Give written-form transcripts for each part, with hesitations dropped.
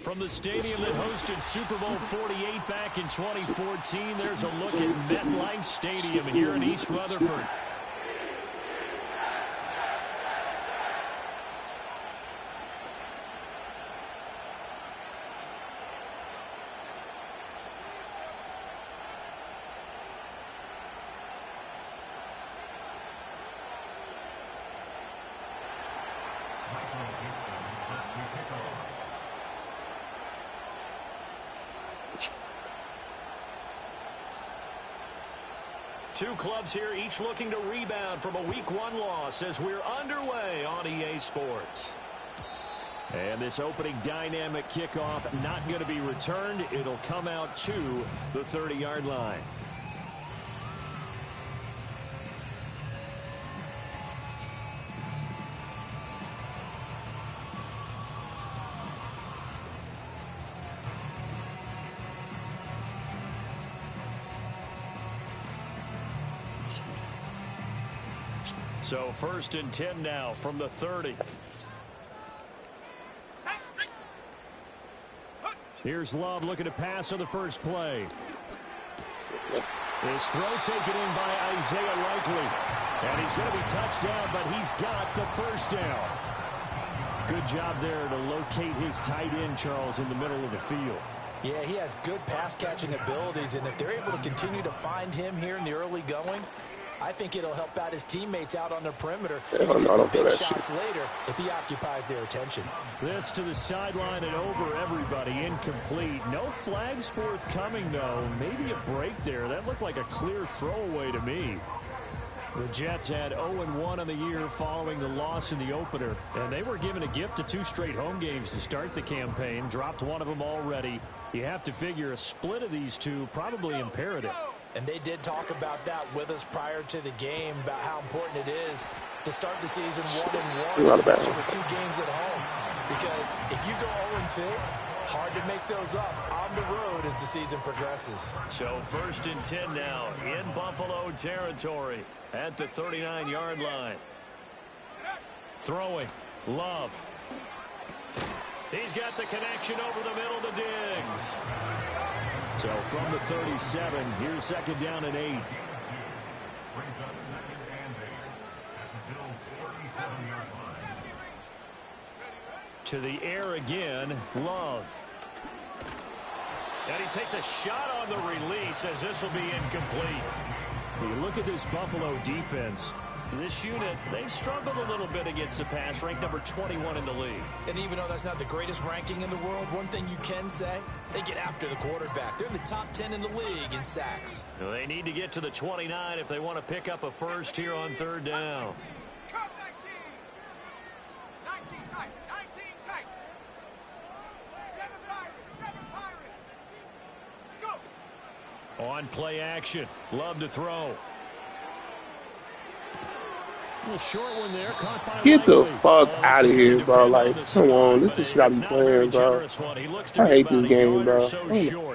From the stadium that hosted Super Bowl 48 back in 2014, there's a look at MetLife Stadium here in East Rutherford. Two clubs here, each looking to rebound from a Week 1 loss as we're underway on EA Sports. And this opening dynamic kickoff not going to be returned. It'll come out to the 30-yard line. So 1st and 10 now from the 30. Here's Love looking to pass on the first play. His throw taken in by Isaiah Likely. And he's going to be touched down, but he's got the first down. Good job there to locate his tight end, Charles, in the middle of the field. Yeah, he has good pass-catching abilities, and if they're able to continue to find him here in the early going, I think it'll help out his teammates out on the perimeter. Don't do that shots shit later if he occupies their attention. This to the sideline and over everybody, incomplete. No flags forthcoming, though. Maybe a break there. That looked like a clear throwaway to me. The Jets had 0-1 on the year following the loss in the opener, and they were given a gift of 2 straight home games to start the campaign. Dropped one of them already. You have to figure a split of these two probably imperative. And they did talk about that with us prior to the game, about how important it is to start the season 1-1, especially with 2 games at home. Because if you go 0-2, hard to make those up on the road as the season progresses. So 1st and 10 now in Buffalo territory at the 39-yard line. Throwing. Love. He's got the connection over the middle to Diggs. So from the 37, here's 2nd down and 8. To the air again, Love. And he takes a shot on the release as this will be incomplete. You look at this Buffalo defense. This unit, they've struggled a little bit against the pass, ranked number 21 in the league. And even though that's not the greatest ranking in the world, one thing you can say, they get after the quarterback. They're in the top 10 in the league in sacks. Well, they need to get to the 29 if they want to pick up a first here on 3rd down. On play action, Love to throw. Short one there, caught by Get the fuck out of here, bro. Like, come on. This is shit I be playing, bro. I hate this game, bro.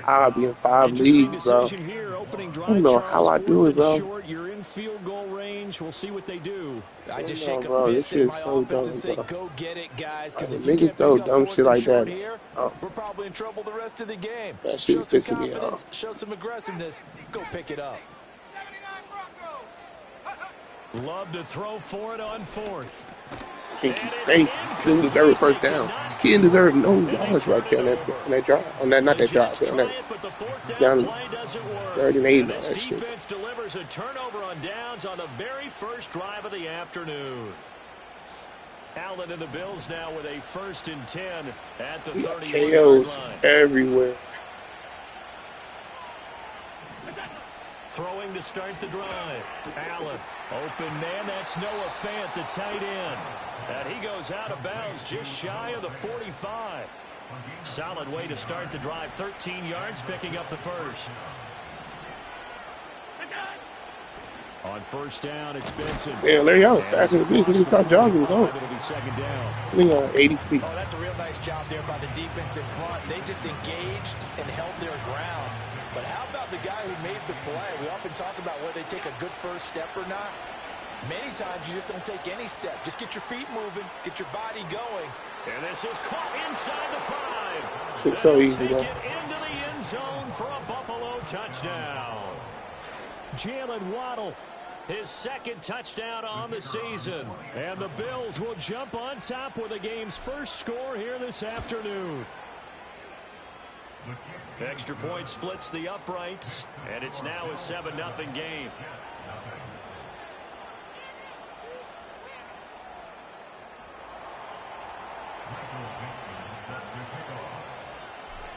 I'll be in 5 leagues, bro. I don't know how I do it, bro. You're in field goal range. We'll see what they do. I just shake a fist at my offense and say, go get it, guys. Because if you niggas throw dumb shit like that, we're probably in trouble the rest of the game. That shit pissing me off. Show some aggressiveness. Go pick it up. Love to throw for it on 4th. He didn't deserve a first down. He didn't deserve no yards right there on that drive. On that, not that drive, but on that down 38. That shit. Defense delivers a turnover on downs on the very first drive of the afternoon. Allen and the Bills now with a 1st and 10 at the 31-yard line. Everywhere. Throwing to start the drive. Allen, open man, that's Noah Fant, the tight end. And he goes out of bounds just shy of the 45. Solid way to start the drive. 13 yards, picking up the first. On 1st down, it's Benson. Yeah, Larry Allen, fast as a beast. He can start jogging. Go. It'll be 2nd down. I think 80 speed. Oh, that's a real nice job there by the defense in front. They just engaged and held their ground. But how about the guy who made the play? We often talk about whether they take a good first step or not. Many times you just don't take any step. Just get your feet moving, get your body going, And this is caught inside the 5. Shit's so easy, take though. it into the end zone for a Buffalo touchdown. Jalen Waddle, his second touchdown on the season. And the Bills will jump on top with the game's first score here this afternoon. Extra point splits the uprights, and it's now a 7-0 game.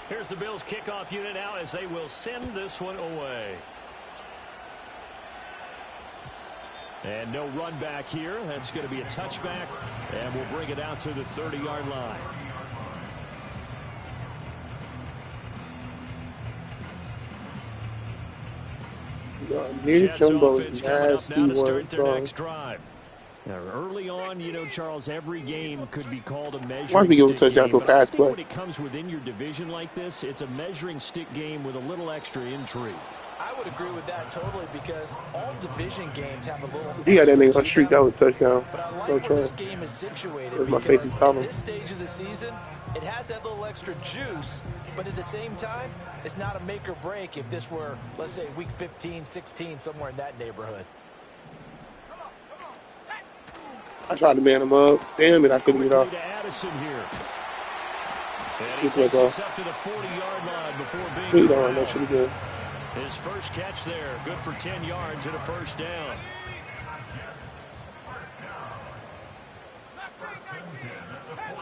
Here's the Bills kickoff unit now as they will send this one away. And no run back here. That's going to be a touchback, and we'll bring it out to the 30-yard line. Jets offense coming up now to start their next drive. Now, early on, you know, Charles, every game could be called a measuring stick game. But I think when it comes within your division like this, it's a measuring stick game with a little extra intrigue. I would agree with that totally because all division games have a little. Yeah, that nigga streak out with touchdown. But I like where this game is situated because at this stage of the season, it has that little extra juice, but at the same time, it's not a make or break if this were, let's say, week 15, 16, somewhere in that neighborhood. I tried to man him up. Damn it, I couldn't get off. He takes us up to the 40-yard line before being fouled. That should be good. His first catch there, good for 10 yards and a first down.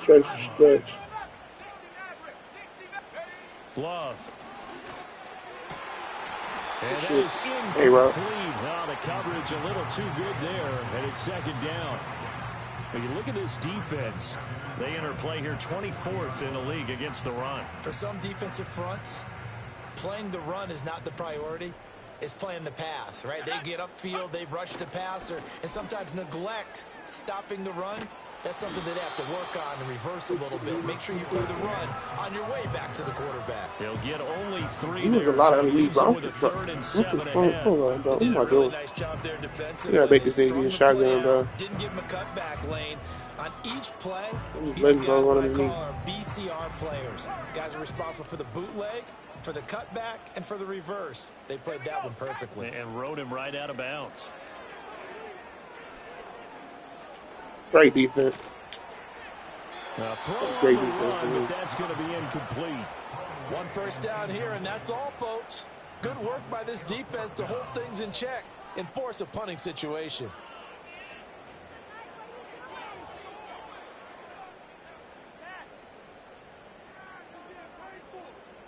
Stretch. Love. And that is incomplete. Wow, the coverage a little too good there, and it's second down. When you look at this defense, they enter play here 24th in the league against the run. For some defensive fronts, playing the run is not the priority. It's playing the pass, right? They get upfield, they rush the passer, and sometimes neglect stopping the run. That's something that they have to work on and reverse a little bit. Make sure you play the run on your way back to the quarterback. He'll get only 3 there. There's a lot of leads with a 3rd and 7 ahead. Hold on, bro. Did a really nice job there defensively. Yeah, make this thing be a shotgun, bro. Didn't give him a cutback lane. On each play, you have guys what I call our BCR players. Guys are responsible for the bootleg, for the cutback, and for the reverse. They played that one perfectly. And rode him right out of bounds. Great defense. Great defense, but that's going to be incomplete. One first down here, and that's all, folks. Good work by this defense to hold things in check and force a punting situation.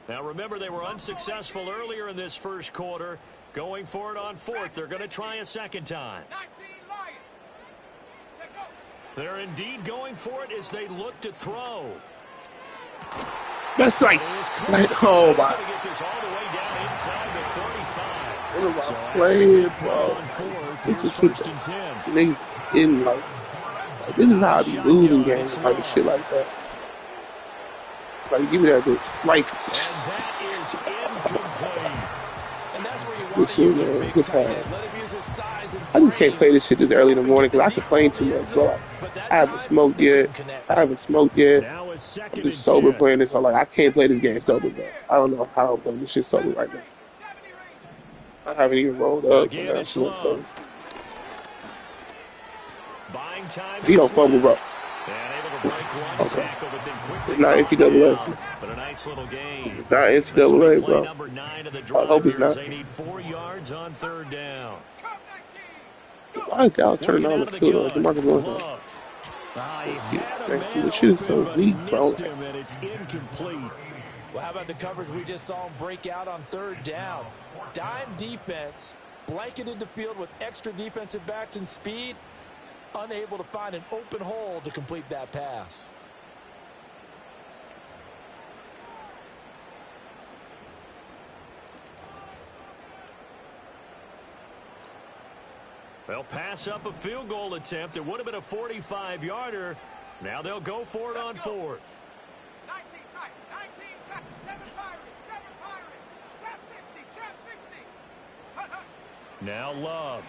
Now, remember, they were unsuccessful earlier in this first quarter. Going for it on 4th. They're going to try a second time. They're indeed going for it as they look to throw. That's like oh my. Get this all the way down inside the 35. What am I playing, bro? It's just first and 10. They in like this is how I be losing games, like shit like that. Like, give me that bitch. Like, and that is incomplete. And that's where you want to use your big tight end. Let him use his size and I just can't play this shit this early in the morning because I complain too much, bro. I haven't smoked yet. I'm just sober playing this. So, like, I can't play this game sober, bro. I don't know how I'm playing this shit sober right now. I haven't even rolled up. He don't fumble, bro. Okay. It's not NCAA. But a nice little game. It's not NCAA, bro. Number 9 of the drive. I hope it's not. They need 4 yards on 3rd down. Why is y'all turning on the field like DeMarcus Lawrence? The shit is so weak, bro. And it's incomplete. Well, how about the coverage we just saw him break out on 3rd down? Dime defense, blanketed the field with extra defensive backs and speed, unable to find an open hole to complete that pass. They'll pass up a field goal attempt. It would have been a 45-yarder. Now they'll go for it on 4th. 19 tight, 19 tight, 7 Pirates, trap 60, trap 60. Now Love.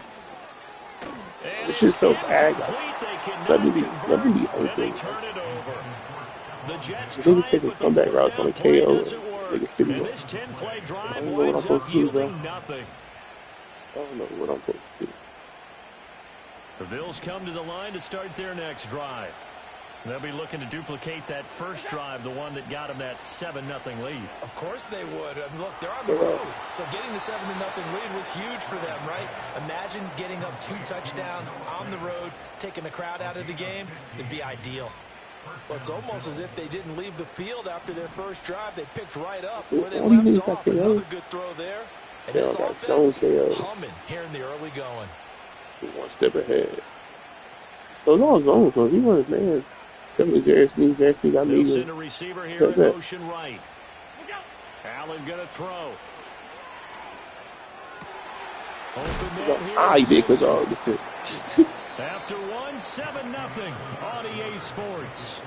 This shit's so bad. Let me be open. The Jets niggas taking comeback routes on a KO. And this 10-play drive winds up yielding nothing. I don't know what I'm supposed to do. The Bills come to the line to start their next drive. They'll be looking to duplicate that first drive, the one that got them that 7-0 lead. Of course they would. I mean, look, they're on the road. So getting the 7-0 lead was huge for them, right? Imagine getting up 2 touchdowns on the road, taking the crowd out of the game. It'd be ideal. Well, it's almost as if they didn't leave the field after their first drive. They picked right up where they left off. Another good throw there. And this offense humming here in the early going. 1 step ahead. So it's all zone. So if he was man, Jared got me. Send a receiver here in motion right. Allen gonna throw. Open man here. He did because After 7-0 on EA Sports.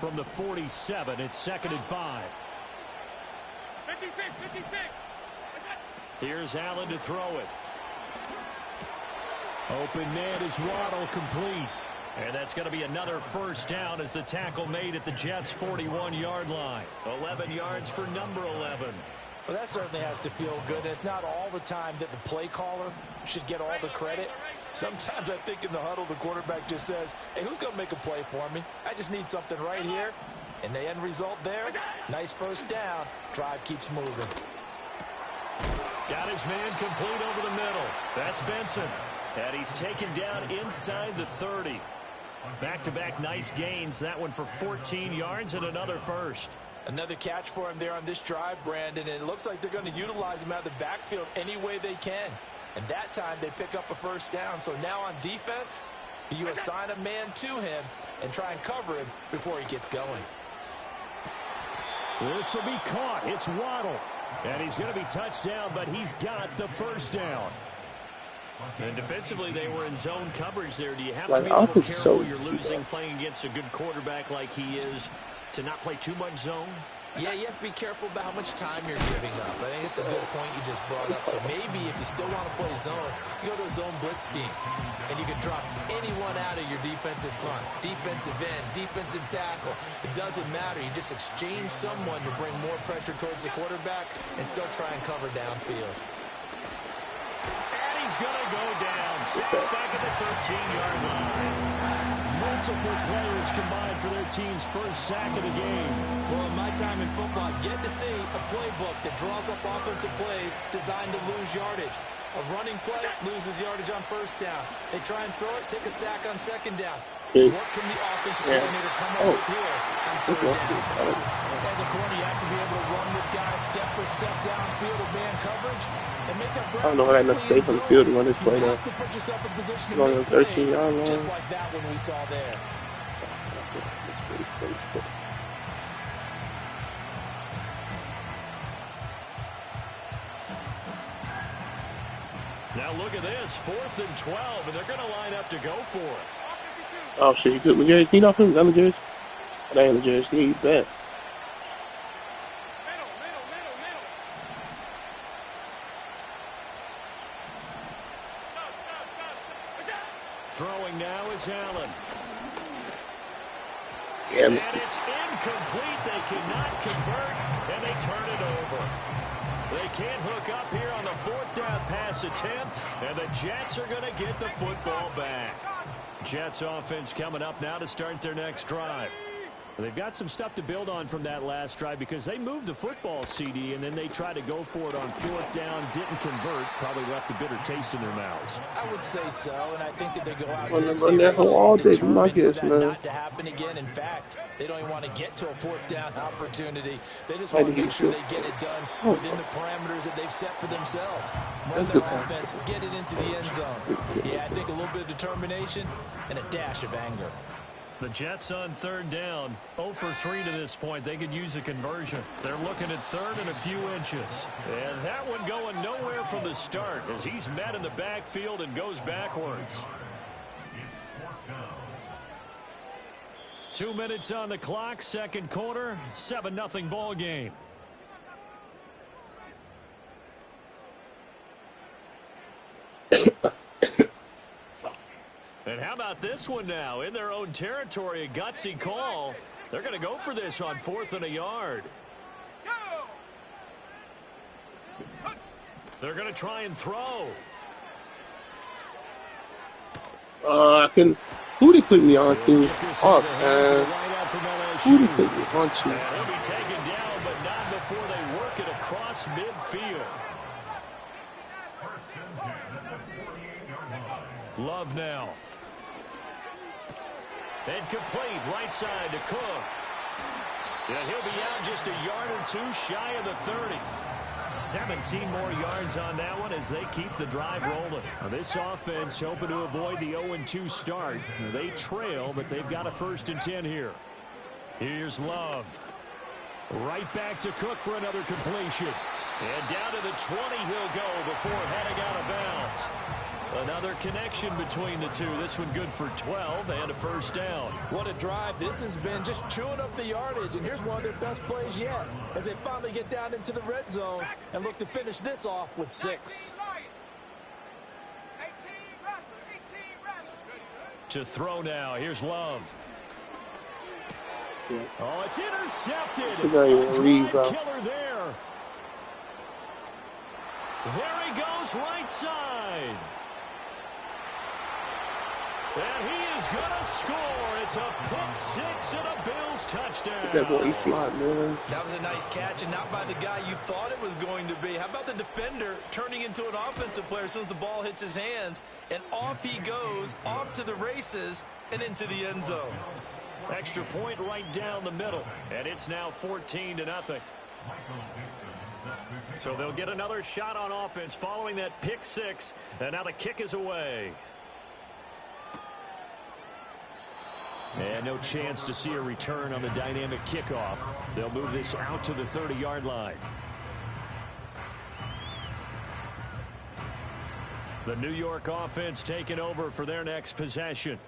From the 47, it's 2nd and 5. 56. Here's Allen to throw it. Open man is Waddle, complete. And that's going to be another first down as the tackle made at the Jets' 41-yard line. 11 yards for number 11. Well, that certainly has to feel good. It's not all the time that the play caller should get all the credit. Sometimes I think in the huddle, the quarterback just says, hey, who's going to make a play for me? I just need something right here. And the end result there, nice first down. Drive keeps moving. Got his man complete over the middle. That's Benson. And he's taken down inside the 30. Back-to-back nice gains. That one for 14 yards and another first. Another catch for him there on this drive, Brandon. And it looks like they're going to utilize him out of the backfield any way they can. And that time they pick up a first down. So now on defense, you assign a man to him and try and cover him before he gets going. This will be caught. It's Waddle. And he's going to be touched down, but he's got the first down. And defensively, they were in zone coverage there. Do you have to be a little careful you're losing playing against a good quarterback like he is to not play too much zone? Yeah, you have to be careful about how much time you're giving up. I think it's a good point you just brought up. So maybe if you still want to play zone, you go to a zone blitz scheme. And you can drop anyone out of your defensive front. Defensive end, defensive tackle. It doesn't matter. You just exchange someone to bring more pressure towards the quarterback and still try and cover downfield. And he's going to go down. Back at the 13-yard line. Multiple players combined for their team's first sack of the game. Well, in my time in football, I've yet to see a playbook that draws up offensive plays designed to lose yardage. A running play loses yardage on first down. They try and throw it, take a sack on second down. What can the offensive coordinator come up with here on third down? As a corner, you have to be able to run with guys step for step downfield of man coverage. I don't know how that enough space on the field to run this play now. On the 13-yard line. Just like that one we saw there. Now look at this, 4th and 12, and they're going to line up to go for it. Oh shit, he took L'Jarius Sneed off him? Is that L'Jarius? That ain't L'Jarius Sneed, bet. Throwing now is Allen. Yeah, and it's incomplete. They cannot convert, and they turn it over. They can't hook up here on the 4th down pass attempt, and the Jets are going to get the football back. Jets offense coming up now to start their next drive. They've got some stuff to build on from that last drive because they moved the football, CD, and then they tried to go for it on 4th down, didn't convert, probably left a bitter taste in their mouths. I would say so, and I think that they go out in this series determined for that not to happen again. In fact, they don't even want to get to a 4th down opportunity. They just want to make sure they get it done within the parameters that they've set for themselves. Run their offense, get it into the end zone. Yeah, I think a little bit of determination and a dash of anger. The Jets on 3rd down, 0 for 3 to this point. They could use a conversion. They're looking at 3rd and a few inches. And that one going nowhere from the start as he's met in the backfield and goes backwards. 2 minutes on the clock, second quarter, 7-0 ball game. And how about this one now? In their own territory, a gutsy call. They're going to go for this on 4th and a yard. They're going to try and throw. Who they put me on to? Oh, man. Who they put me on to? And he'll be taken down, but not before they work it across midfield. Love now. Incomplete, right side to Cook. And he'll be out just a yard or two shy of the 30. 17 more yards on that one as they keep the drive rolling. Now this offense hoping to avoid the 0-2 start. They trail, but they've got a 1st and 10 here. Here's Love. Right back to Cook for another completion. And down to the 20 he'll go before heading out of bounds. Another connection between the two. This one good for 12 and a 1st down. What a drive this has been, just chewing up the yardage. And here's one of their best plays yet as they finally get down into the red zone and look to finish this off with 6. To throw now. Here's Love. Yeah. Oh, it's intercepted. Drive killer there. There he goes, right side. And he is going to score. It's a pick 6 and a Bills touchdown. That boy, he slide, man. That was a nice catch, and not by the guy you thought it was going to be. How about the defender turning into an offensive player as soon as the ball hits his hands, and off he goes, off to the races, and into the end zone. Extra point right down the middle, and it's now 14-0. So they'll get another shot on offense following that pick 6, and now the kick is away. And no chance to see a return on the dynamic kickoff. They'll move this out to the 30-yard line. The New York offense taking over for their next possession.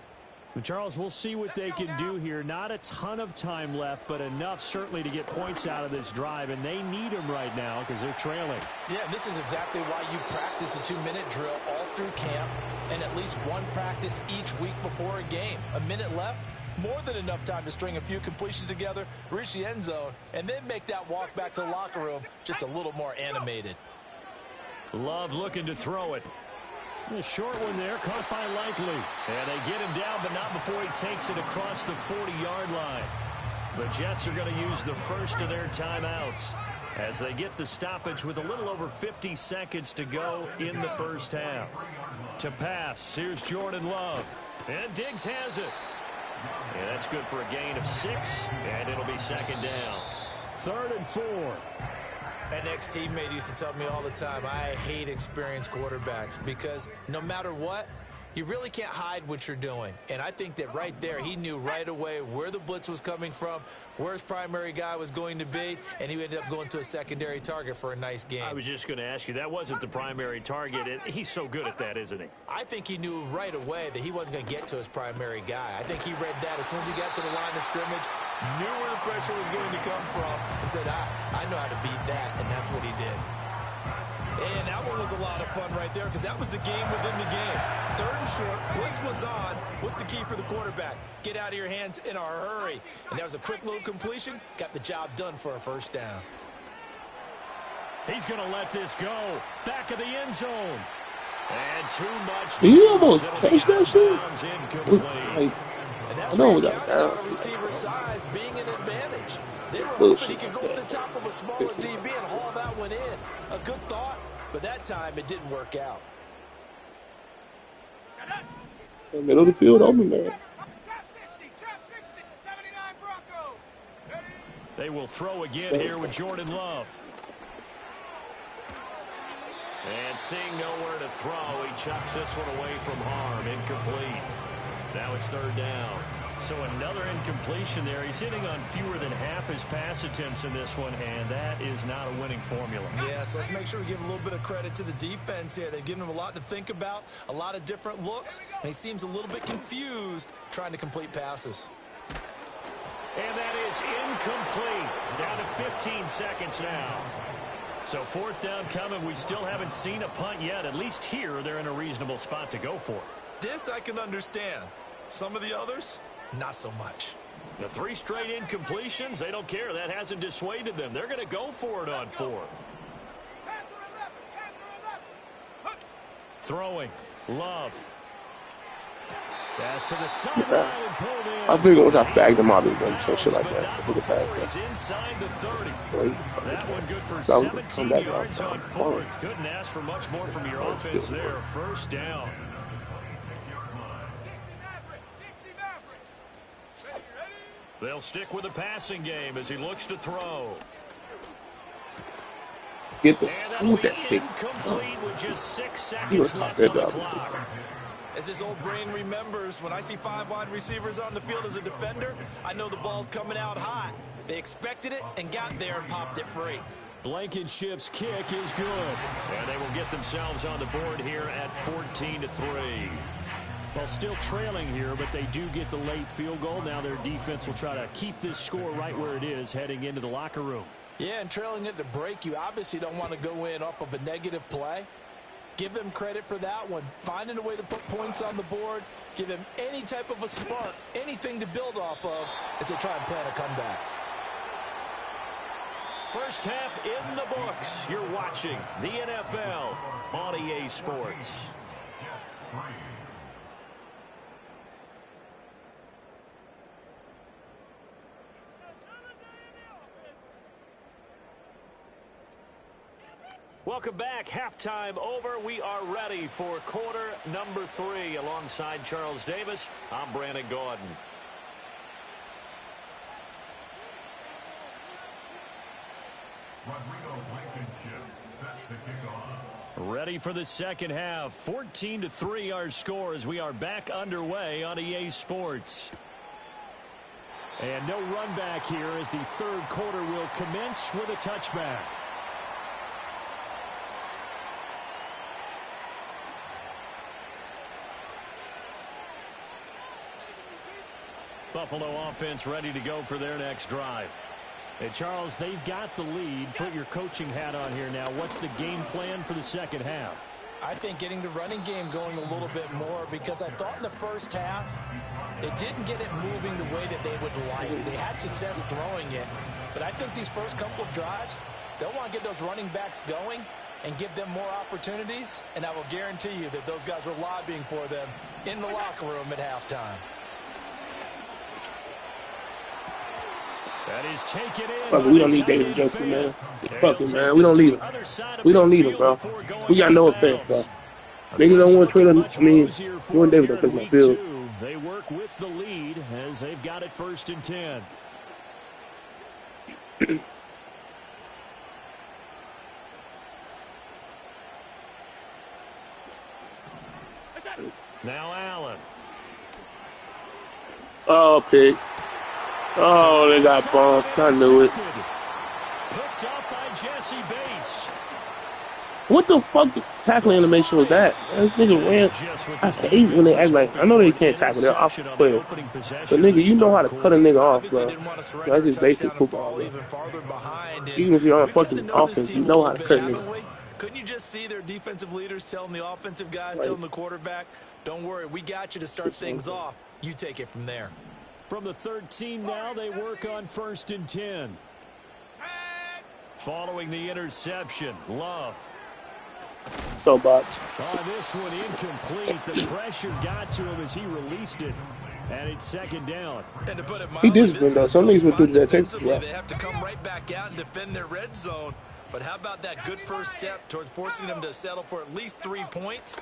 And Charles, we'll see what they can do here. Not a ton of time left, but enough certainly to get points out of this drive, and they need them right now because they're trailing. Yeah, this is exactly why you practice a 2-minute drill all through camp and at least one practice each week before a game. A minute left, more than enough time to string a few completions together, reach the end zone, and then make that walk back to the locker room just a little more animated. Love looking to throw it. A short one there, caught by Likely. And they get him down, but not before he takes it across the 40-yard line. The Jets are going to use the first of their timeouts as they get the stoppage with a little over 50 seconds to go in the first half. To pass, here's Jordan Love. And Diggs has it. Yeah, that's good for a gain of 6, and it'll be 2nd down. 3rd and 4. An ex-teammate used to tell me all the time, I hate experienced quarterbacks because no matter what, you really can't hide what you're doing. And I think that right there, he knew right away where the blitz was coming from, where his primary guy was going to be, and he ended up going to a secondary target for a nice game. I was just going to ask you, that wasn't the primary target. He's so good at that, isn't he? I think he knew right away that he wasn't going to get to his primary guy. I think he read that as soon as he got to the line of scrimmage, knew where the pressure was going to come from, and said, I know how to beat that, and that's what he did. And that one was a lot of fun right there because that was the game within the game. 3rd and short, blitz was on. What's the key for the quarterback? Get out of your hands in a hurry. And that was a quick little completion. Got the job done for a 1st down. He's going to let this go. Back of the end zone. And too much. Did he almost catch that shit? Incomplete. And that's where you counted on a receiver's size being an advantage. They were hoping he could go to the top of a smaller DB and haul that one in. A good thought, but that time it didn't work out. The middle of the field open there. They will throw again here with Jordan Love. And seeing nowhere to throw, he chucks this one away from harm. Incomplete. Now it's 3rd down. So another incompletion there. He's hitting on fewer than half his pass attempts in this one, and that is not a winning formula. Yeah, so let's make sure we give a little bit of credit to the defense here. They've given him a lot to think about, a lot of different looks, and he seems a little bit confused trying to complete passes. And that is incomplete. Down to 15 seconds now. So fourth down coming. We still haven't seen a punt yet. At least here, they're in a reasonable spot to go for. This I can understand. Some of the others, not so much. The 3 straight incompletions, they don't care. That hasn't dissuaded them. They're going to go for it on fourth. Throwing. Love. Pass to the sideline and pulled in. I think once I bagged them out, so shit like that. He's inside the 30. That one good for 17 yards on fourth. Couldn't ask for much more from your offense there. First down. They'll stick with the passing game as he looks to throw. Get the that thing. Incomplete with just 6 seconds left on the clock. As his old brain remembers, when I see 5 wide receivers on the field as a defender, I know the ball's coming out hot. They expected it and got there and popped it free. Blankenship's kick is good. And they will get themselves on the board here at 14-3. Well, still trailing here, but they do get the late field goal. Now their defense will try to keep this score right where it is heading into the locker room. Yeah, and trailing at the break, you obviously don't want to go in off of a negative play. Give them credit for that one. Finding a way to put points on the board. Give them any type of a spark, anything to build off of as they try and plan a comeback. First half in the books. You're watching the NFL on EA Sports. Welcome back. Halftime over. We are ready for quarter number 3. Alongside Charles Davis, I'm Brandon Gordon. Ready for the second half. 14-3 our score as we are back underway on EA Sports. And no run back here as the third quarter will commence with a touchback. Buffalo offense ready to go for their next drive. Hey, Charles, they've got the lead. Put your coaching hat on here now. What's the game plan for the second half? I think getting the running game going a little bit more, because I thought in the first half they didn't get it moving the way that they would like. They had success throwing it, but I think these first couple of drives, they'll want to get those running backs going and give them more opportunities, and I will guarantee you that those guys were lobbying for them in the locker room at halftime. That is taken in. Fuck, we don't need David Johnson, man. Fuck him, man. We don't need him. We don't need him, bro. We got no offense, bro. Niggas don't want to trade him. I mean, Jordan Davis don't take my field. They work with the lead as they've got it 1st and 10. Now Allen. Oh, pick. Oh, they got bumped. I knew it. Picked up by Jesse Bates. What the fuck tackling animation was that? That nigga ran. I hate when they act like, I know they can't tackle, they're off the player. But nigga, you know how to cut a nigga off, bro. That's just basic football, bro. Even if you're on fucking offense, you know how to cut a nigga. Couldn't you just see their defensive leaders telling the offensive guys, telling the quarterback, don't worry, we got you to start things off. You take it from there. From the 13 now, they work on 1st and 10. Following the interception, Love. So box. On this one, incomplete. The pressure got to him as he released it. And it's 2nd down. And to put it He disciplined, though. Some niggas would do that. They have to come right back out and defend their red zone. But how about that good first step towards forcing them to settle for at least 3 points?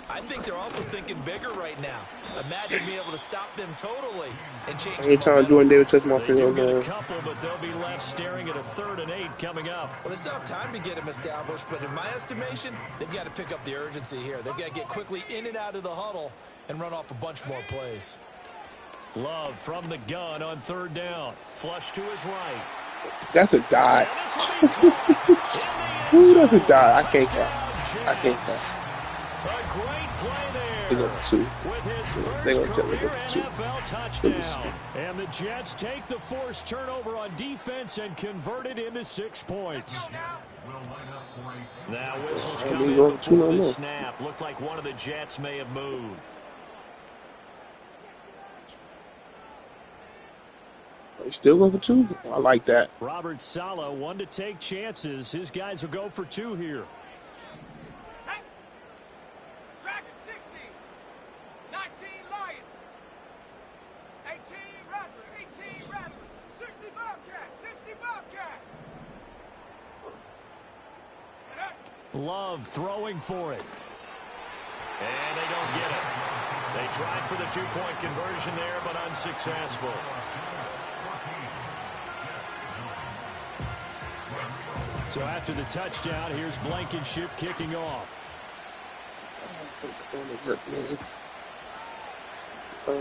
I think they're also thinking bigger right now. Imagine being able to stop them totally and change. Anytime Jordan Davis touch my field, man. A couple, but they'll be left staring at a 3rd and 8 coming up. Well, they still have time to get them established, but in my estimation, they've got to pick up the urgency here. They've got to get quickly in and out of the huddle and run off a bunch more plays. Love from the gun on 3rd down. Flush to his right. That's a die. Ooh, that's a die. I can't count. I can't count. A great play there. They go for 2. with his They first gonna career go for 2. NFL touchdown. And the Jets take the forced turnover on defense and convert it into 6 points. Now whistles come in before the snap. Looked like one of the Jets may have moved. He's still going for 2? I like that. Robert Saleh, one to take chances. His guys will go for 2 here. Dragon 60. 19 Lion. 18 Rattler. 18 Rattler. 60 Bobcat. 60 Bobcat. Love throwing for it. And they don't get it. They tried for the 2-point conversion there, but unsuccessful. So after the touchdown, here's Blankenship kicking off. Oh,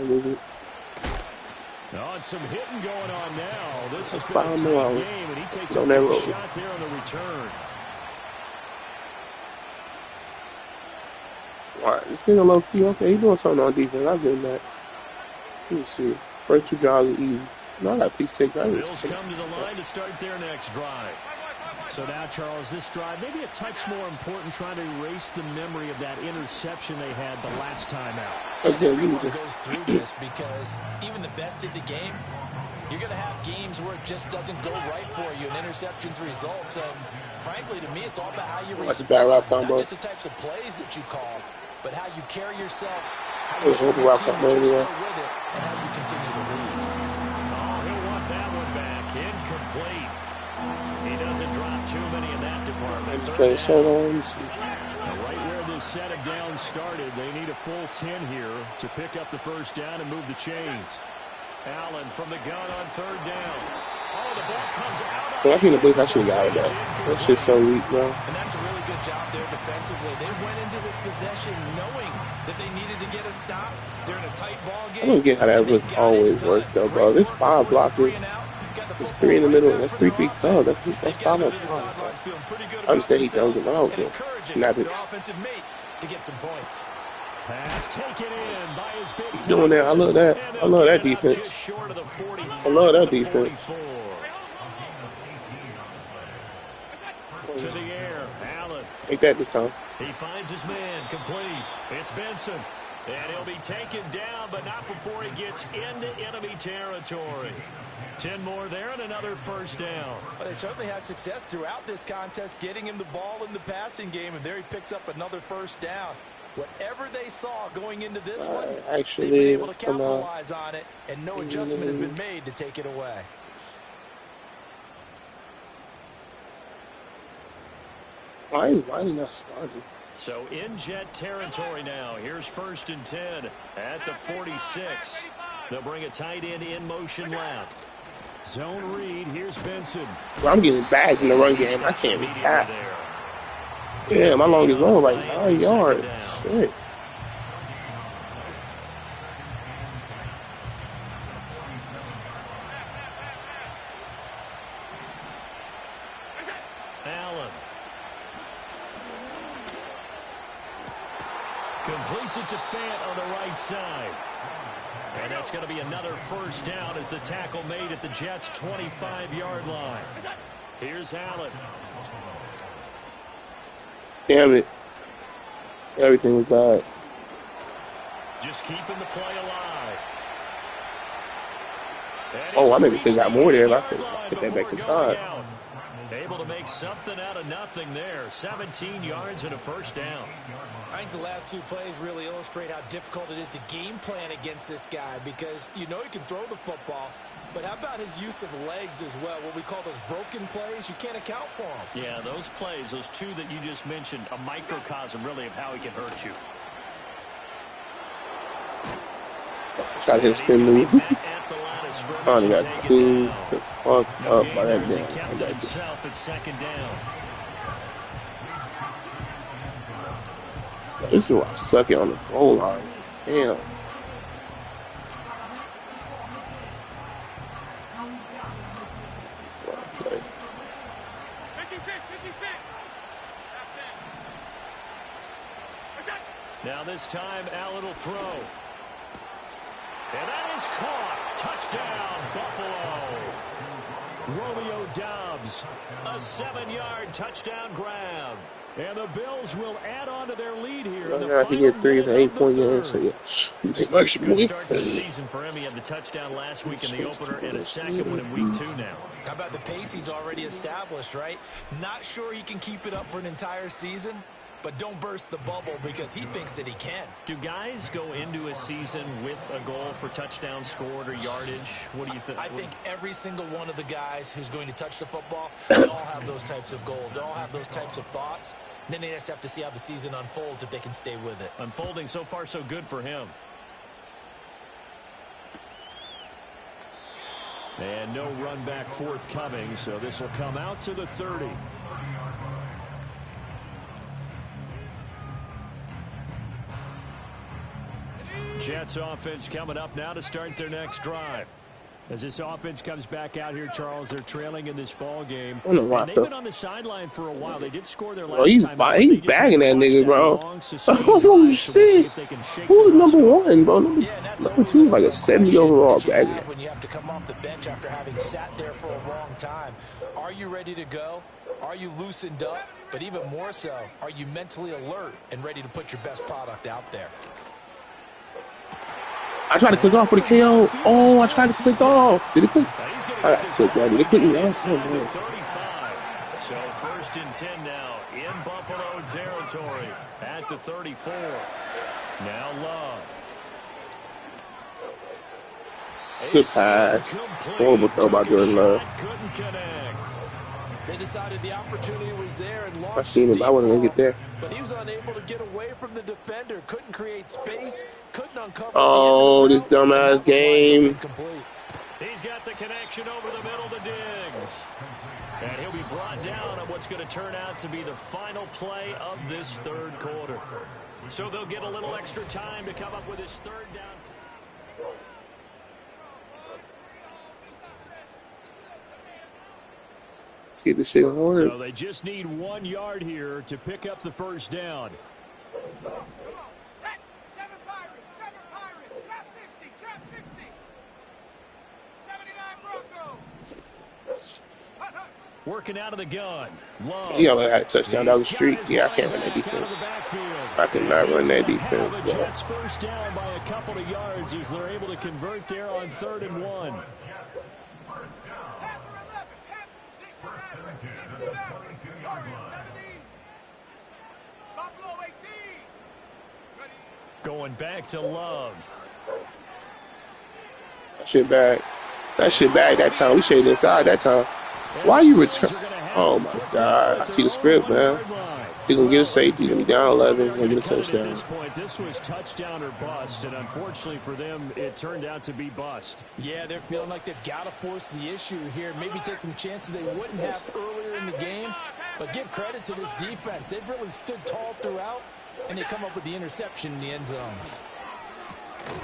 and some hitting going on now. This has been a tight game, and he takes a big shot there on the return. All right, it's been a low key. Okay, he's doing something on defense. I'll give him that. Let me see. First 2 drives are easy. No, I got P6. Bills come to the line to start their next drive. So now, Charles, this drive, maybe a touch more important, trying to erase the memory of that interception they had the last time out. Everyone goes through this because even the best in the game, you're going to have games where it just doesn't go right for you, and interceptions results. And frankly, to me, it's all about how you respond. Not just the types of plays that you call, but how you carry yourself, how you show your team that you're still with it, and how you continue to lead. Oh, he'll want that one back. Incomplete. He doesn't drop too many in that department. Right where this set of downs started, they need a full 10 here to pick up the first down and move the chains. Allen from the gun on 3rd down. Oh, the ball comes out. Well, I seen the blitz. I should have got it, though. That shit's so weak, bro. And that's a really good job there defensively. They went into this possession knowing that they needed to get a stop. They're in a tight ball game. I don't get how that would always work, though, bro. There's 5 blockers. There's 3 in the middle. That's 3 big subs. That's 5 on 5. I understand he throws it out, but snap it. To get some points. Pass taken in by his big He's doing that. I love that. I love that defense. I love that defense. To the air, Allen. Take that this time. He finds his man, complete. It's Benson. And he'll be taken down, but not before he gets into enemy territory. 10 more there and another first down. Well, they certainly had success throughout this contest, getting him the ball in the passing game, and there he picks up another first down. Whatever they saw going into this one, they've been able to capitalize on it, and no adjustment has been made to take it away. Why is Wiley not starting? So in Jet territory now. Here's 1st and 10 at the 46. They'll bring a tight end in motion left. Zone read. Here's Benson. Well, I'm getting bags in the run game. I can't be tapped. Yeah, my longest run like 9 yards. Shit. Allen. Completes it to Fant on the right side. And that's going to be another first down as the tackle made at the Jets' 25-yard line. Here's Allen. Damn it. Everything was bad. Just keeping the play alive. Oh, I maybe could got more there if I could get that back inside. Able to make something out of nothing there. 17 yards and a first down. I think the last 2 plays really illustrate how difficult it is to game plan against this guy, because you know he can throw the football, but how about his use of legs as well? What we call those broken plays, you can't account for them. Yeah, those plays, those 2 that you just mentioned, a microcosm really of how he can hurt you. Try to hit a spin move. Oh, he got cleaned the fuck up by that guy. Kept it himself at 2nd down. This is why I suck it on the goal line. Damn. Okay. 56. Now this time, Allen will throw. And that is caught. Touchdown, Buffalo. Romeo Doubs, a 7-yard touchdown grab. And the Bills will add on to their lead here. I can get 3 is an 8-point game, so yeah. Good start to the season for him. He had the touchdown last week in the opener and a second one in week 2 now. How about the pace he's already established, right? Not sure he can keep it up for an entire season, but don't burst the bubble because he thinks that he can. Do guys go into a season with a goal for touchdowns scored or yardage? What do you think? I think every single one of the guys who's going to touch the football, they all have those types of goals. They all have those types of thoughts. Then they just have to see how the season unfolds if they can stay with it. Unfolding so far so good for him. And no run back forthcoming, so this will come out to the 30. Jets offense coming up now to start their next drive. As this offense comes back out here, Charles, they're trailing in this ball game. And they've been on the sideline for a while. They did score their last time. He's bagging that nigga, bro. Oh, shit. Who's number 1, bro? Number 2 like a 70 overall bagger. When you have to come off the bench after having sat there for a long time, are you ready to go? Are you loosened up? But even more so, are you mentally alert and ready to put your best product out there? I tried to click off for the KO. Oh, I tried to click off. Did it click? All right, so did it click me off? So first and 10 now in Buffalo territory at the 34. Now Love. Good pass. Horrible throw by Jordan Love. Couldn't connect. They decided the opportunity was there and launched. I seen him. I wasn't going to get there. But he was unable to get away from the defender. Couldn't create space. Couldn't uncover. Oh, this dumbass game. He's got the connection over the middle to Diggs. And he'll be brought down on what's going to turn out to be the final play of this third quarter. So they'll get a little extra time to come up with his third down. See the shit hard. So they just need 1 yard here to pick up the first down. Set. 7 Pirates. 7 Pirates. Trap 60. Trap 60. 79 Broncos. Working out of the gun. Love. He only had a touchdown down the street. Yeah, I can't run that defense. I cannot run that defense, bro. Jets first down by a couple of yards as they're able to convert there on 3rd and 1. Going back to Love. That shit bad. That time. We shaded inside that time. Why you return? Oh my God. I see the script, man. He's going to get a safety. He's going to be down 11. He's going to get a touchdown. At this point, this was touchdown or bust, and unfortunately for them, it turned out to be bust. Yeah, they're feeling like they've got to force the issue here. Maybe take some chances they wouldn't have earlier in the game. But give credit to this defense. They've really stood tall throughout, and they come up with the interception in the end zone.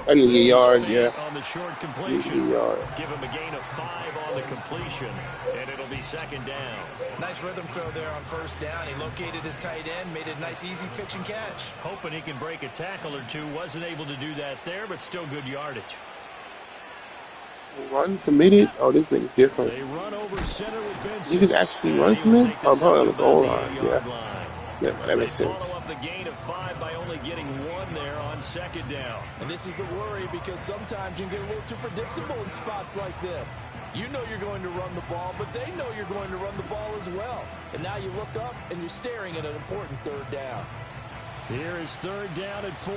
I need a yard, yeah. On the short completion. Give him a gain of 5 on the completion, and it'll be 2nd down. Nice rhythm throw there on 1st down. He located his tight end, made a nice easy pitch and catch. Hoping he can break a tackle or two. Wasn't able to do that there, but still good yardage. Run committed? Oh, this nigga's different. They run over center with Benson. You can actually run committed? Oh, probably on the goal line, yeah. Yeah, that makes sense. Follow up the gain of 5 by only getting 1 there on 2nd down. And this is the worry because sometimes you can get a little too predictable in spots like this. You know you're going to run the ball, but they know you're going to run the ball as well. And now you look up and you're staring at an important 3rd down. Here is 3rd down at 4.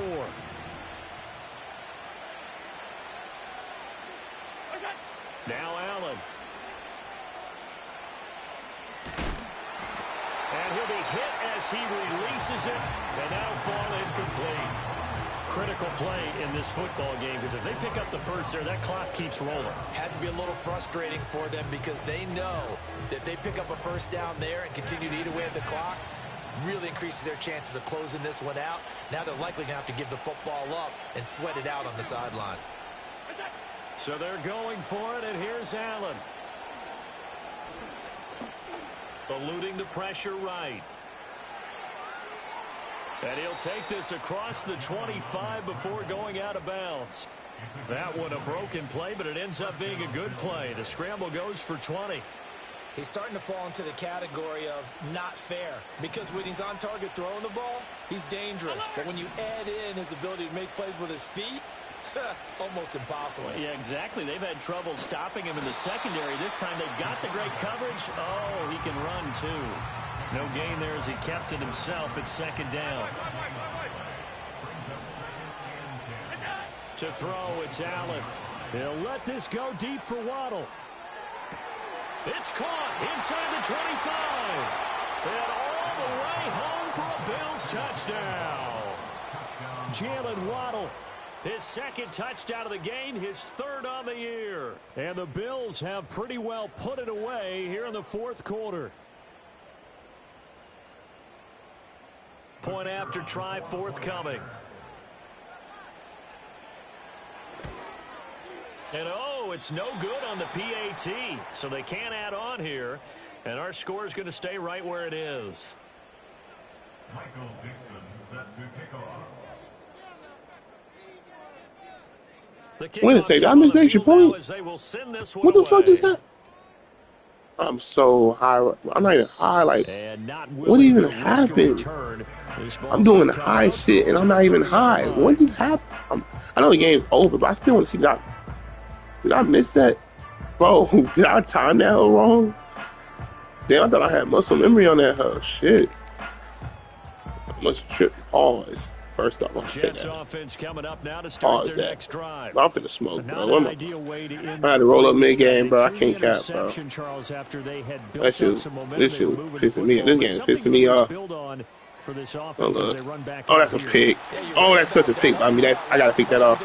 Now Allen. And he'll be hit as he releases it, and that'll fall incomplete. Critical play in this football game, because if they pick up the first there, that clock keeps rolling. Has to be a little frustrating for them because they know that they pick up a 1st down there and continue to eat away at the clock, really increases their chances of closing this one out. Now they're likely going to have to give the football up and sweat it out on the sideline. So they're going for it, and here's Allen. Eluding the pressure right. And he'll take this across the 25 before going out of bounds. That one a broken play, but it ends up being a good play. The scramble goes for 20. He's starting to fall into the category of not fair, because when he's on target throwing the ball, he's dangerous. But when you add in his ability to make plays with his feet, almost impossible. Well, yeah, exactly. They've had trouble stopping him in the secondary. This time they've got the great coverage. Oh, he can run, too. No gain there as he kept it himself at second down. To throw, it's Allen. He'll let this go deep for Waddle. It's caught inside the 25. And all the way home for a Bills touchdown. Jalen Waddle, his second touchdown of the game, his third on the year. And the Bills have pretty well put it away here in the fourth quarter. Point after try forthcoming. And oh, it's no good on the PAT. So they can't add on here. And our score is going to stay right where it is. Michael Dixon set to kick off. Wait a second, I missed the extra point. What the fuck is that? I'm so high. I'm not even high. Like, what even happened? I'm doing high shit, and I'm not even high. What just happened? I know the game's over, but I still want to see that. Did I miss that? Bro, did I time that hell wrong? Damn, I thought I had muscle memory on that hell. Shit. I must have tripped. Pause. First off, I'm saying that. Offense coming up now to start their next drive. I'm finna smoke, bro. I had to roll up mid-game, bro. I can't cap, bro. That shit pissing me. This game is pissing me off. Oh, that's a pick. Oh, that's such a pick by me. I gotta pick that off.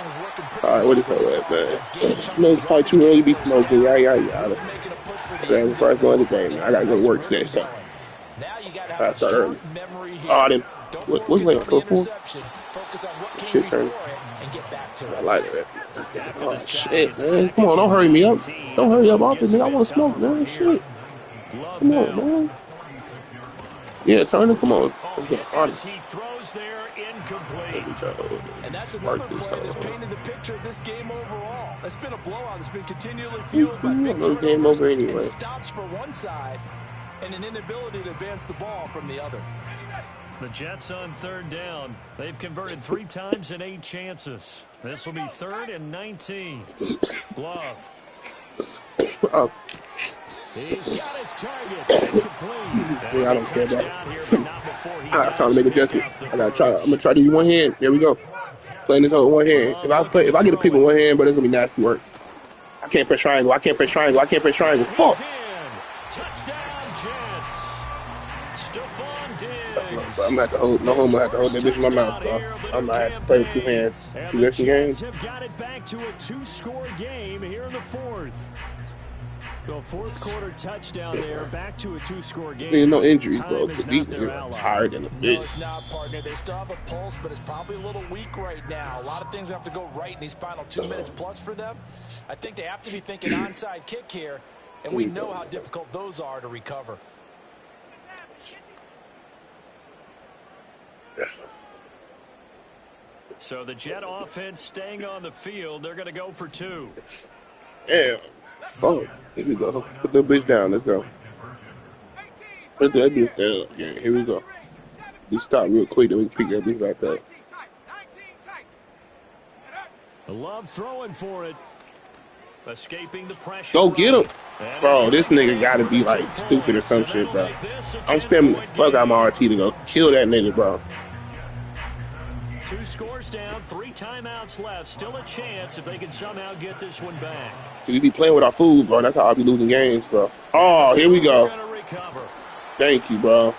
All right, what is that, man? No, it's probably too early to be smoking. Yeah. Before I go in the game, man. I gotta go to work today, so I gotta start early. Oh, I didn't. What's late? Go for? Shit turn. I like that. Oh shit, man! Come on, don't hurry me up. Don't hurry up, office, nigga. I want to smoke, man. Shit. Come on, man. Yeah, turn it. Come on. Let's get honest. He throws there incomplete. And that's another play that's painted the picture of this game overall. It's been a blowout. It's been continually fueled by big game over anyway. Stops for one side and an inability to advance the ball from the other. The Jets on third down. They've converted 3 times in 8 chances. This will be 3rd and 19. Love. He's got his target. It's complete. Yeah, I don't care about it. I got time to make adjustment. I'm gonna try to use one hand. Here we go. Playing this whole one hand. If I get a pick with one hand, but it's gonna be nasty work. I can't press triangle. Fuck. Touchdown, Jets. Stephon Diggs. I'm gonna have to hold. No homo, have to hold that bitch in my mouth, bro. I'm gonna have to play with 2 hands. And the Jets have got it back to a 2-score game here in the 4th. The fourth quarter touchdown there, back to a 2-score game. There's no injuries, bro. Because these niggas are tired in the bitch. No, it's not, partner. They still have a pulse, but it's probably a little weak right now. A lot of things have to go right in these final 2 minutes plus for them. I think they have to be thinking onside kick here, and we know how difficult those are to recover. So the Jet offense staying on the field. They're going to go for 2. Damn. Fuck. Here we go. Put that bitch down. Let's go. Put that bitch down. Yeah, here we go. Just stop real quick, then we can pick that bitch back up. Love throwing for it. Escaping the pressure. Go get him. Bro, this nigga got to be, like, stupid or some shit, bro. I'm spamming the fuck out my RT to go kill that nigga, bro. 2 scores down, 3 timeouts left. Still a chance if they can somehow get this one back. See, we be playing with our food, bro. That's how I be losing games, bro. Oh, here we go. Thank you, bro.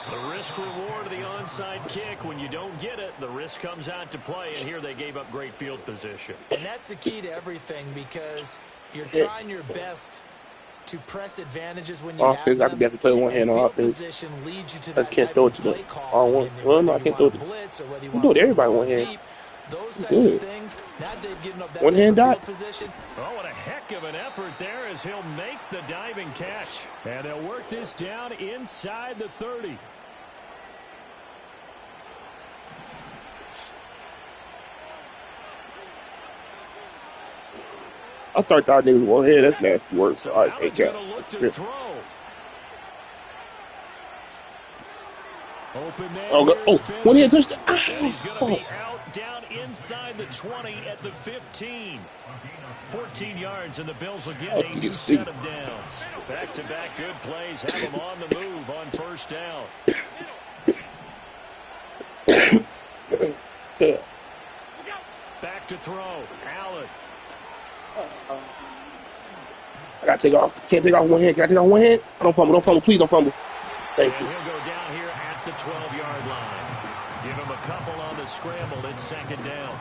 The risk reward of the onside kick. When you don't get it, the risk comes out to play, and here they gave up great field position. And that's the key to everything, because you're trying your best to press advantages when you have them. I can definitely play one hand on offense. I just can't throw it to them all one. Well, no, I can't throw it to them. You do it to everybody one hand. Those types of things. Now they've given up that one hand dot. Position. Oh, what a heck of an effort there as he'll make the diving catch. And they'll work this down inside the 30. I thought that nigga was ahead. That's nasty work. So All right, Allen's take going to look to care. throw. Open man. Oh, one hand touchdown. And he's going to be out down inside the 20 at the 15. 14 yards, and the Bills will get a new set of downs. Back-to-back good plays have them on the move on first down. Back to throw. Allen. I gotta take off. Can't take off one hand. Can I take off one hand? Don't fumble. Don't fumble. Please don't fumble. Thank you. He'll go down here at the 12-yard line. Give him a couple on the scramble. It's second down.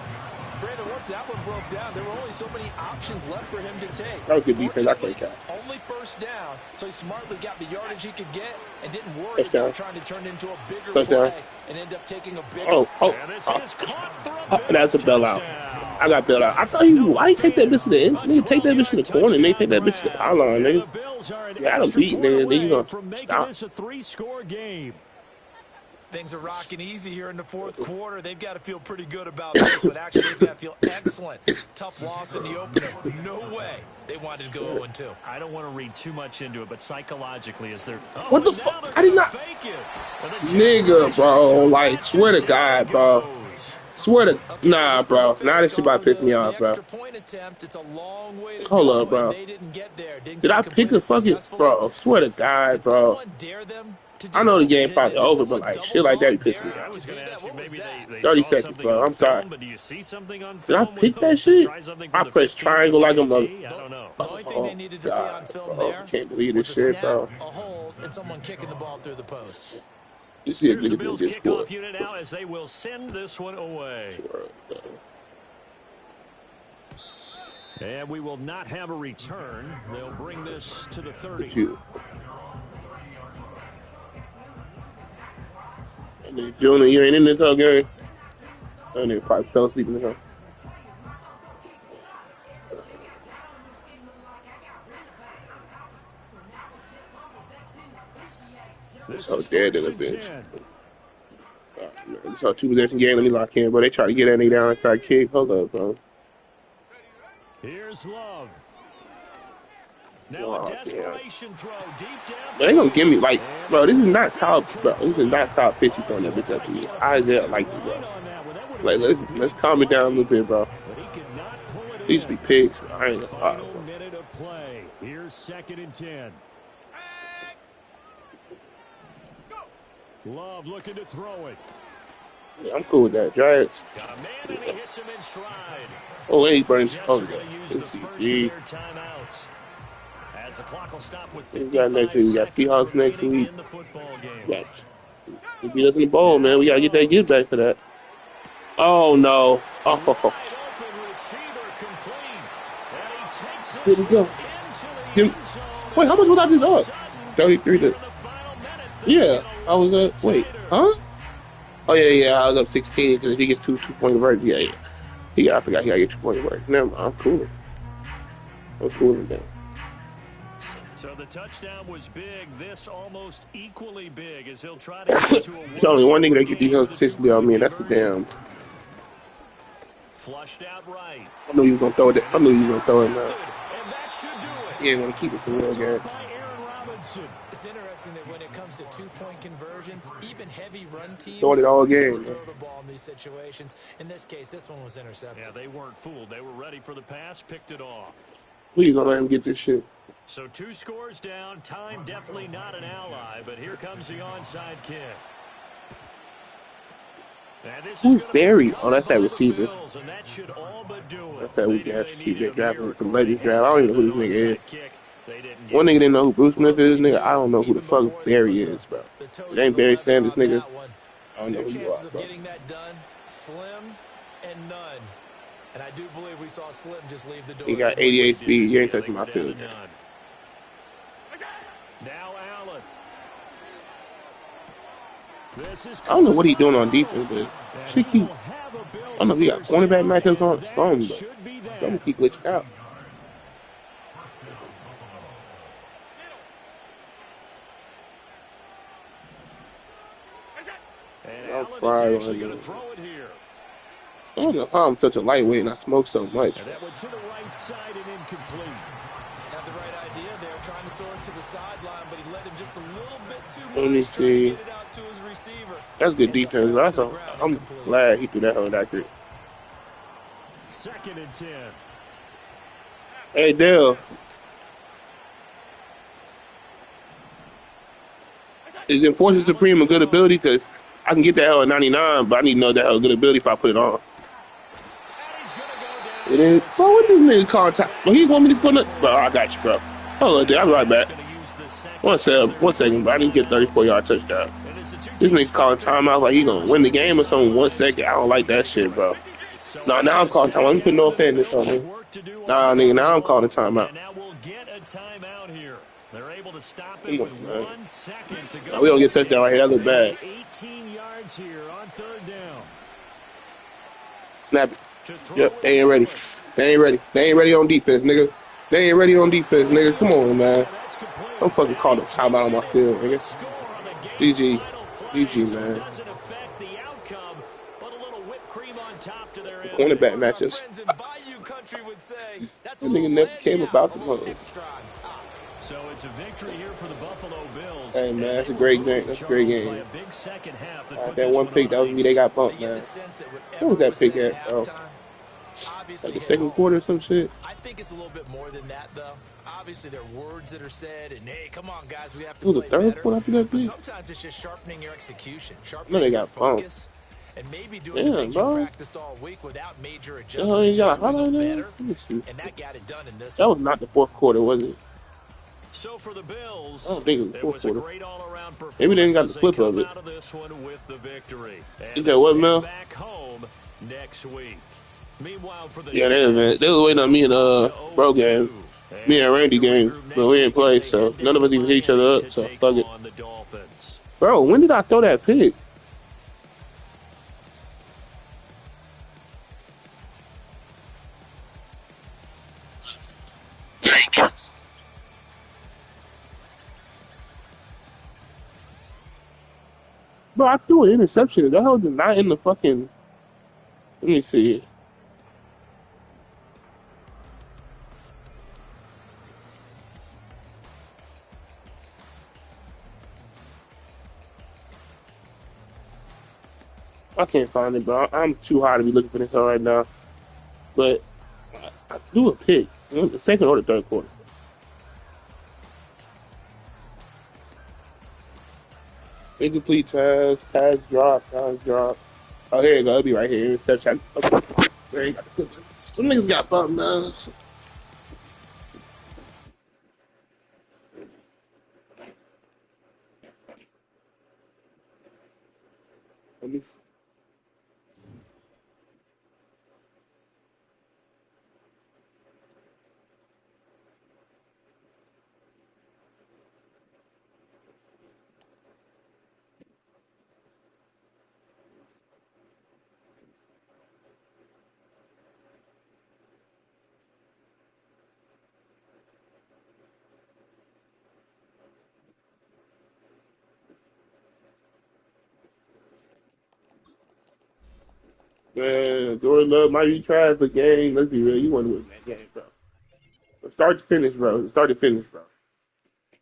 Brandon, once that one broke down, there were only so many options left for him to take. That was good defense. I can't count. Only first down, so he smartly got the yardage he could get and didn't worry about trying to turn it into a bigger play and end up taking a bigger. That's a bailout. I got bailed out. I thought why he take that bitch to the end? Nigga, take that bitch to the corner and they take that bitch to the pylon, nigga. You got him beat, nigga. Then you gonna stop. This a 3-score game. Things are rocking easy here in the fourth quarter. They've got to feel pretty good about this, but actually they've got to feel excellent. Tough loss in the opener. No way they wanted to go 0-2. I don't want to read too much into it, but psychologically, is there? What the fuck? I did not. Nigga, bro. Like, swear to God, bro. Swear to nah, bro. Now this shit about to piss me off, bro. Hold up, bro. Did I pick a fucking bro? Swear to God, bro. I know the game probably over, but like shit like that pissed me off. 30 seconds, bro. I'm sorry. Did I pick that shit? I pressed triangle like a mother. Oh, God, bro. I can't believe this shit, bro. You see a good thing this kickoff unit now as they will send this one away. And we will not have a return. They'll bring this to the 30. Jonah, you ain't in this whole game. That nigga probably fell asleep in the house. This whole dead in the bench. This whole two-possession game. Let me lock in, bro. They try to get that nigga down inside kick. Hold up, bro. Here's Love. Now a desperation throw deep down. But they gonna give me like, bro. This is not top, bro. This is not top 50 throwing that bitch up to me. It's Isaiah like this, bro. Like let's calm it down a little bit, bro. These be picks. I ain't gonna minute of play. Here's 2nd and 10. Love looking to throw it. Yeah, I'm cool with that. Giants. Got a man and he hits him in stride. Oh, and he burns. Oh, yeah. As the clock will stop with 55 we got next week. We got Seahawks next week. In the football game. Yeah. We beat us in the bowl, man. We gotta get that give back for that. Oh no. Oh. Here we go. Wait, how much was I just up? 33 to. Yeah, I was up. Wait, huh? Oh yeah. I was up 16 because if he gets 2-point conversions, yeah. I forgot he gotta get 2-point conversions. Never mind. I'm cooling. I'm cooling down. So the touchdown was big. This almost equally big as he'll try to get to a. There's only one nigga that get these consistently on me, and that's the damn. Flushed out right. I knew he was gonna throw it. I knew he was gonna throw it now. Yeah, want to keep it for real, guys. It's interesting that when it comes to 2-point conversions, even heavy run teams throwing it all game. Throw the ball in these situations. In this case, this one was intercepted. Yeah, they weren't fooled. They were ready for the pass, picked it off. Please don't let him get this shit. So 2 scores down. Time definitely not an ally, but here comes the onside kick. Who's Barry? Oh, that's that receiver. That's that weak ass receiver that drafted from Legends Draft. I don't even know who this nigga is. One nigga didn't know who Bruce Smith is, nigga. I don't know who the fuck Barry is, bro. It ain't Barry Sanders, nigga. I don't know who you are, bro. Slim and none. And I do believe we saw Slim just leave the door. He got 88 speed. You ain't touching my field. Now Allen. I don't know what he's doing on defense, but shit keep. I don't know if he got cornerback matchups on some, but I'm gonna keep glitching out. I'm fried on him. I don't know how I'm such a lightweight and I smoke so much. And that went to the right side and incomplete. Had the right idea there, trying to throw it to the sideline, but he led him just a little bit too much. Let me see. Get it out to his receiver. That's good defense. I'm glad he threw that hard accurate. 2nd and 10. Hey, Dale. Is Enforcer Supreme a good ability? Because I can get that hell at 99, but I need to know that hell good ability if I put it on. It is. Bro, what this nigga calling time? Well, he want me to score nothing. Bro, I got you, bro. Hold on, dude. I'll be right back. 1 second, but I didn't get 34-yard touchdown. This nigga calling timeout like he gonna win the game or something 1 second. I don't like that shit, bro. Nah, now I'm calling timeout. I'm putting no offense on me. Nah, nigga, now I'm calling timeout. Now we'll get a timeout here. They're able to stop it with 1 second to go. Nah, we don't get touchdown right here. That look bad. 18 yards here on 3rd down. Snap it. Yep, they ain't ready. They ain't ready. They ain't ready on defense, nigga. They ain't ready on defense, nigga. Come on, man. Don't fucking call the timeout on my field, nigga. GG. GG, man. The cornerback matchups. That nigga never came about the money. So it's a victory here for the Buffalo Bills. Hey, man, that's a great game. That's a great game. That one pick, that was me. They got bumped, man. What was that pick at? Oh. Like the 2nd quarter or some shit? I think it's a little bit more than that, though. Obviously, there are words that are said, and hey, come on, guys, we have to play better. Quarter after that pick? Sometimes it's just sharpening your execution, sharpening they your got focus, and maybe doing the things you practiced all week without major adjustments. Just doing better, and that got it done in this one. That was not the 4th quarter, was it? So for the Bills, I don't think it was the 4th quarter. Maybe they didn't got the flip of it. Is that what, Mel? Back home next week. Meanwhile, for the yeah, they was waiting on me and bro game. Me and Randy game, but we didn't play, so none of us even hit each other up, so fuck it. Bro, when did I throw that pick? Bro, I threw an interception. That hell did not in the fucking. Let me see. I can't find it, bro. I'm too high to be looking for this right now. But I threw a pick. The 2nd or the 3rd quarter. Incomplete pass drop. Oh, here you go. It'll be right here. Interception. Okay. There you go. Some niggas got bumped, man. Let me. Man, Jordan Love might be trash, but game, let's be real, you want to win that game, bro. Start to finish, bro.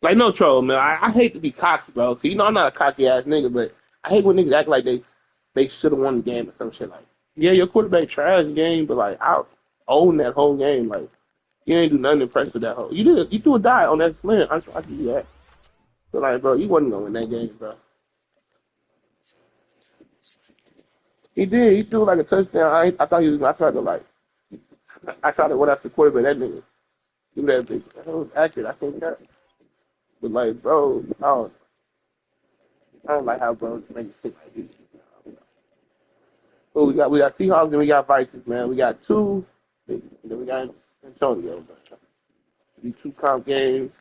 Like, no troll, man. I hate to be cocky, bro. Cause, I'm not a cocky-ass nigga, but I hate when niggas act like they should have won the game or some shit. Like, yeah, your quarterback trash game, but, like, I own that whole game. Like, you ain't do nothing impressive that whole. You threw a die on that slant. I give you that. But, like, bro, you wasn't going to win that game, bro. He did. He threw like a touchdown. I thought he was. I tried to run after the quarterback. That nigga do that big. That was accurate. I think that. But like, bro, I don't like how bro make it sick like this. So we got Seahawks and we got Vikings, man. We got 2. And then we got Antonio. These 2 comp games.